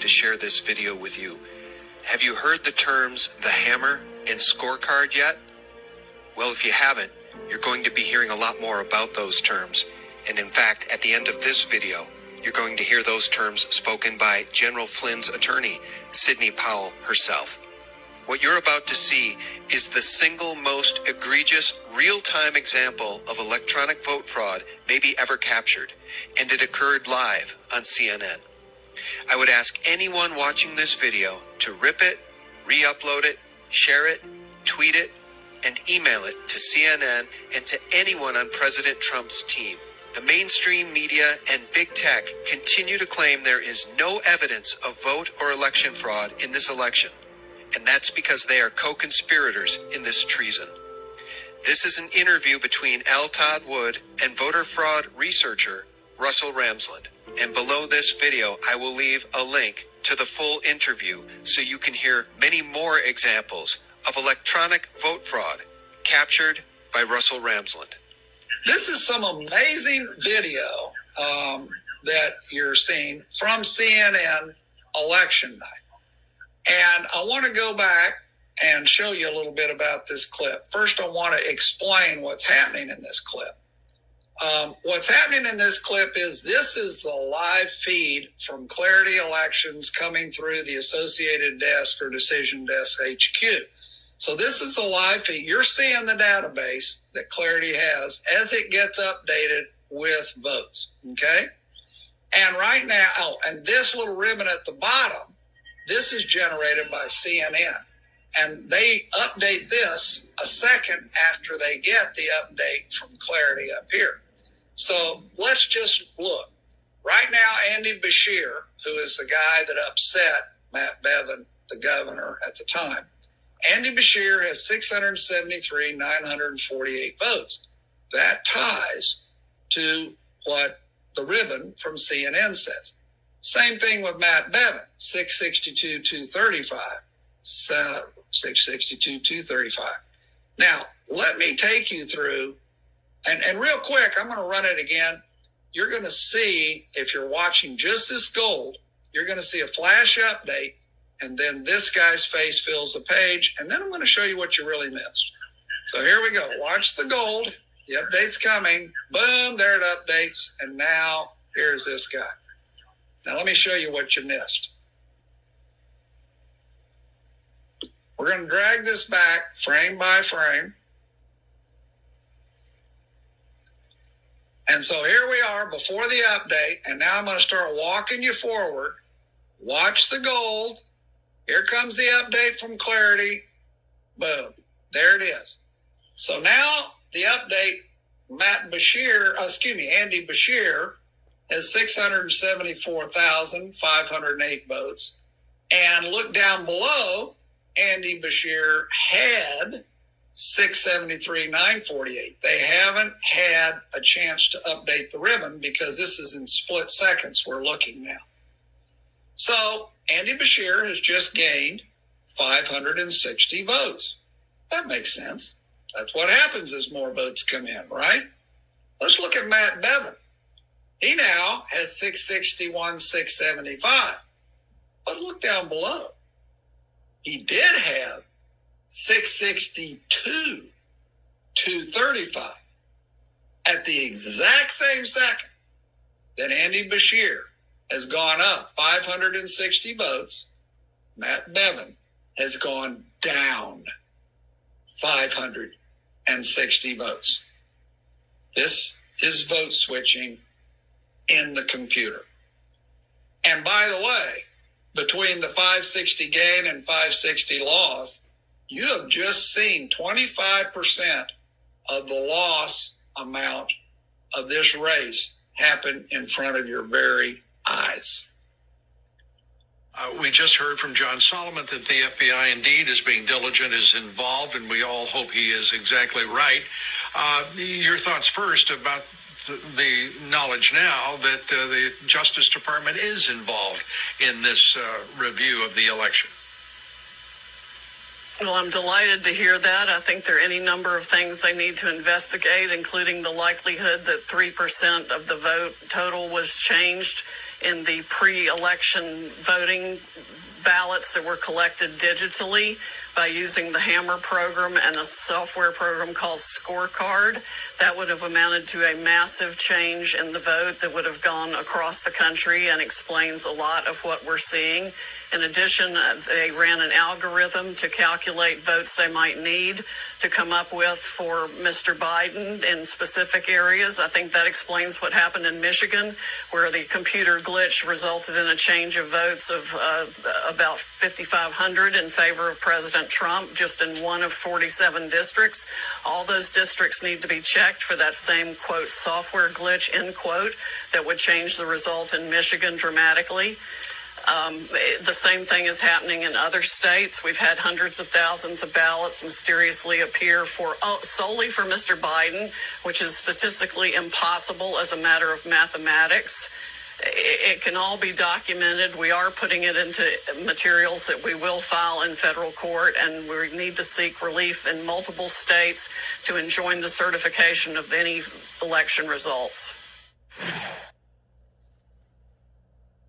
to share this video with you. Have you heard the terms the hammer and scorecard yet? Well, if you haven't, you're going to be hearing a lot more about those terms. And in fact, at the end of this video, you're going to hear those terms spoken by General Flynn's attorney, Sidney Powell herself. What you're about to see is the single most egregious real-time example of electronic vote fraud maybe ever captured, and it occurred live on CNN. I would ask anyone watching this video to rip it, re-upload it, share it, tweet it, and email it to CNN and to anyone on President Trump's team. The mainstream media and big tech continue to claim there is no evidence of vote or election fraud in this election. And that's because they are co-conspirators in this treason. This is an interview between L. Todd Wood and voter fraud researcher Russell Ramsland. And below this video, I will leave a link to the full interview so you can hear many more examples of electronic vote fraud captured by Russell Ramsland. This is some amazing video that you're seeing from CNN election night. And I want to go back and show you a little bit about this clip. First, I want to explain what's happening in this clip. What's happening in this clip is this is the live feed from Clarity Elections coming through the Associated Desk or Decision Desk HQ. So this is the live feed. You're seeing the database that Clarity has as it gets updated with votes, okay? And right now, and this little ribbon at the bottom, this is generated by CNN, and they update this a second after they get the update from Clarity up here. So let's just look. Right now, Andy Beshear, who is the guy that upset Matt Bevin, the governor at the time, Andy Beshear has 673,948 votes. That ties to what the ribbon from CNN says. Same thing with Matt Bevin, 662,235. 662,235. Now, let me take you through, and real quick, I'm going to run it again. You're going to see, if you're watching just this gold, you're going to see a flash update, and then this guy's face fills the page, and then I'm going to show you what you really missed. So here we go. Watch the gold. The update's coming. Boom, there it updates, and now here's this guy. Now, let me show you what you missed. We're going to drag this back frame by frame. And so here we are before the update, and now I'm going to start walking you forward. Watch the gold. Here comes the update from Clarity. Boom. There it is. So now the update, Andy Beshear, has 674,508 votes. And look down below, Andy Beshear had 673,948. They haven't had a chance to update the ribbon because this is in split seconds we're looking now. So Andy Beshear has just gained 560 votes. That makes sense. That's what happens as more votes come in, right? Let's look at Matt Bevin. He now has 661,675. But look down below. He did have 662,235 at the exact same second that Andy Beshear has gone up 560 votes. Matt Bevin has gone down 560 votes. This is vote switching in the computer. And by the way, between the 560 gain and 560 loss, you have just seen 25% of the loss amount of this race happen in front of your very eyes. We just heard from John Solomon that the FBI indeed is being diligent, is involved, and we all hope he is exactly right. Your thoughts first about the knowledge now that the Justice Department is involved in this review of the election. Well, I'm delighted to hear that. I think there are any number of things they need to investigate, including the likelihood that 3% of the vote total was changed in the pre-election voting ballots that were collected digitally by using the Hammer program and a software program called Scorecard. That would have amounted to a massive change in the vote that would have gone across the country and explains a lot of what we're seeing. In addition, they ran an algorithm to calculate votes they might need to come up with for Mr. Biden in specific areas. I think that explains what happened in Michigan, where the computer glitch resulted in a change of votes of about 5,500 in favor of President Trump, just in one of 47 districts. All those districts need to be checked for that same, quote, software glitch, end quote, that would change the result in Michigan dramatically. The same thing is happening in other states. We've had hundreds of thousands of ballots mysteriously appear solely for Mr. Biden, which is statistically impossible as a matter of mathematics. It can all be documented. We are putting it into materials that we will file in federal court, and we need to seek relief in multiple states to enjoin the certification of any election results.